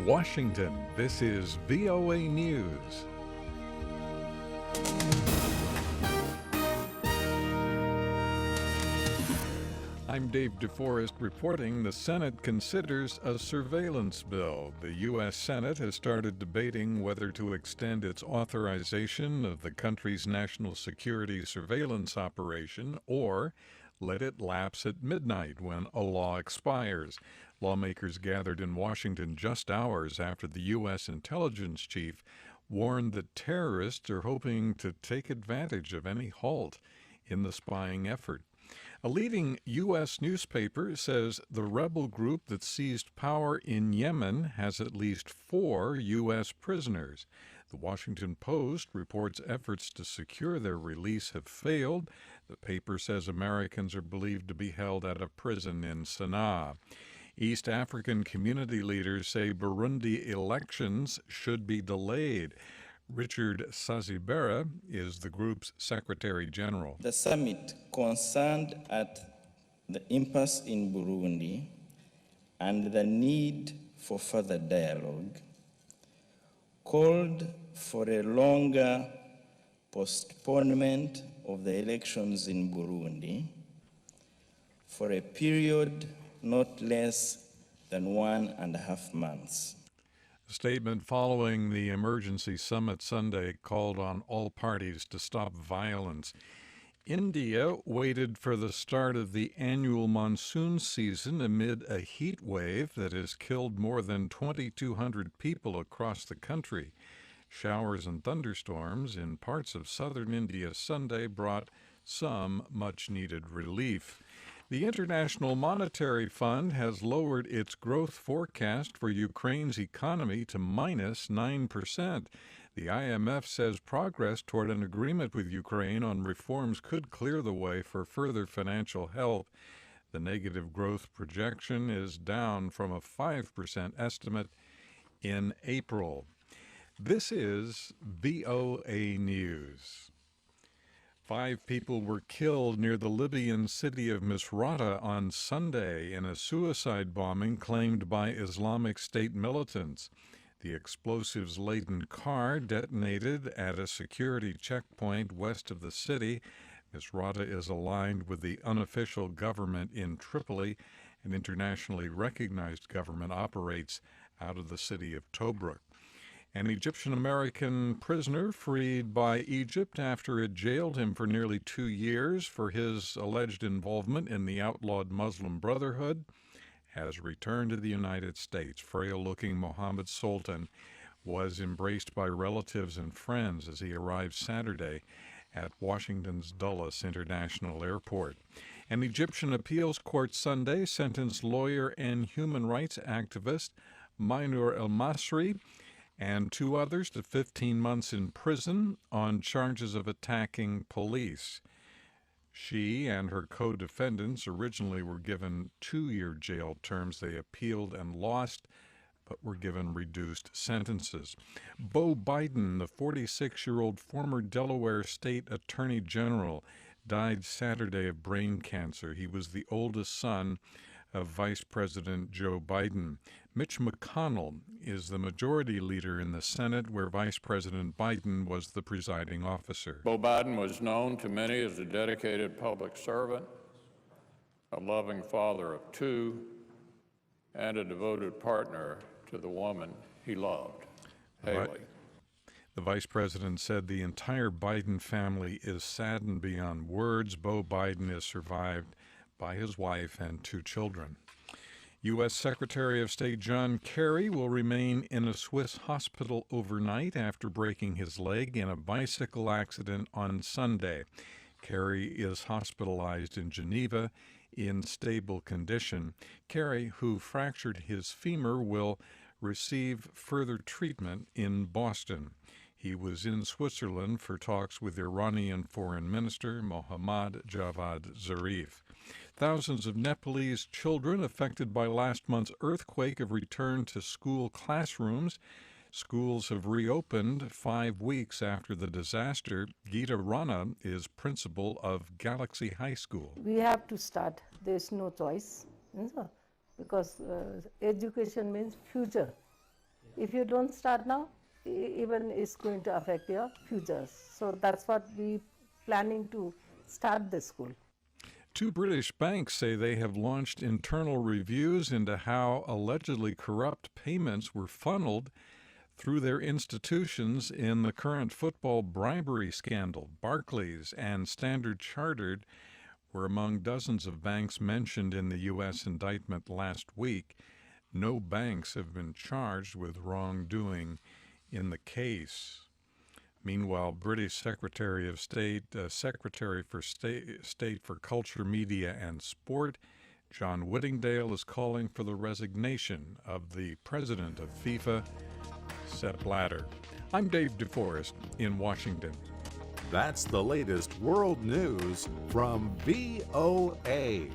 Washington, this is VOA News. I'm David Forrest reporting the Senate considers a surveillance bill. The U.S. Senate has started debating whether to extend its authorization of the country's national security surveillance operation or let it lapse at midnight when a law expires. Lawmakers gathered in Washington just hours after the U.S. intelligence chief warned that terrorists are hoping to take advantage of any halt in the spying effort. A leading U.S. newspaper says the rebel group that seized power in Yemen has at least 4 U.S. prisoners. The Washington Post reports efforts to secure their release have failed. The paper says Americans are believed to be held at a prison in Sana'a. East African community leaders say Burundi elections should be delayed. Richard Sezibera is the group's Secretary General. The summit, concerned at the impasse in Burundi and the need for further dialogue, called for a longer postponement of the elections in Burundi for a period not less than 1.5 months. A statement following the emergency summit Sunday called on all parties to stop violence. India waited for the start of the annual monsoon season amid a heat wave that has killed more than 2,200 people across the country. Showers and thunderstorms in parts of southern India Sunday brought some much-needed relief. The International Monetary Fund has lowered its growth forecast for Ukraine's economy to minus 9%. The IMF says progress toward an agreement with Ukraine on reforms could clear the way for further financial help. The negative growth projection is down from a 5% estimate in April. This is VOA News. 5 people were killed near the Libyan city of Misrata on Sunday in a suicide bombing claimed by Islamic State militants. The explosives-laden car detonated at a security checkpoint west of the city. Misrata is aligned with the unofficial government in Tripoli. An internationally recognized government operates out of the city of Tobruk. An Egyptian-American prisoner freed by Egypt after it jailed him for nearly 2 years for his alleged involvement in the outlawed Muslim Brotherhood has returned to the United States. Frail-looking Mohamed Soltan was embraced by relatives and friends as he arrived Saturday at Washington's Dulles International Airport. An Egyptian appeals court Sunday sentenced lawyer and human rights activist Mahinour el-Masry and 2 others to 15 months in prison on charges of attacking police. She and her co-defendants originally were given 2-year jail terms. They appealed and lost, but were given reduced sentences. Beau Biden, the 46-year-old former Delaware State Attorney General, died Saturday of brain cancer. He was the oldest son of Vice President Joe Biden. Mitch McConnell is the majority leader in the Senate, where Vice President Biden was the presiding officer. Beau Biden was known to many as a dedicated public servant, a loving father of 2, and a devoted partner to the woman he loved, Haley. The vice president said the entire Biden family is saddened beyond words. Beau Biden is survived by his wife and 2 children. U.S. Secretary of State John Kerry will remain in a Swiss hospital overnight after breaking his leg in a bicycle accident on Sunday. Kerry is hospitalized in Geneva in stable condition. Kerry, who fractured his femur, will receive further treatment in Boston. He was in Switzerland for talks with Iranian Foreign Minister Mohammad Javad Zarif. Thousands of Nepalese children affected by last month's earthquake have returned to school classrooms. Schools have reopened 5 weeks after the disaster. Geeta Rana is principal of Galaxy High School. We have to start. There's no choice. Because education means future. if you don't start now, even it's going to affect your futures. So that's what we planning to start the school. Two British banks say they have launched internal reviews into how allegedly corrupt payments were funneled through their institutions in the current football bribery scandal. Barclays and Standard Chartered were among dozens of banks mentioned in the U.S. indictment last week. No banks have been charged with wrongdoing in the case. Meanwhile, British Secretary of State, Secretary for State for Culture, Media and Sport, John Whittingdale, is calling for the resignation of the president of FIFA, Sepp Blatter. I'm David Forrest in Washington. That's the latest world news from VOA.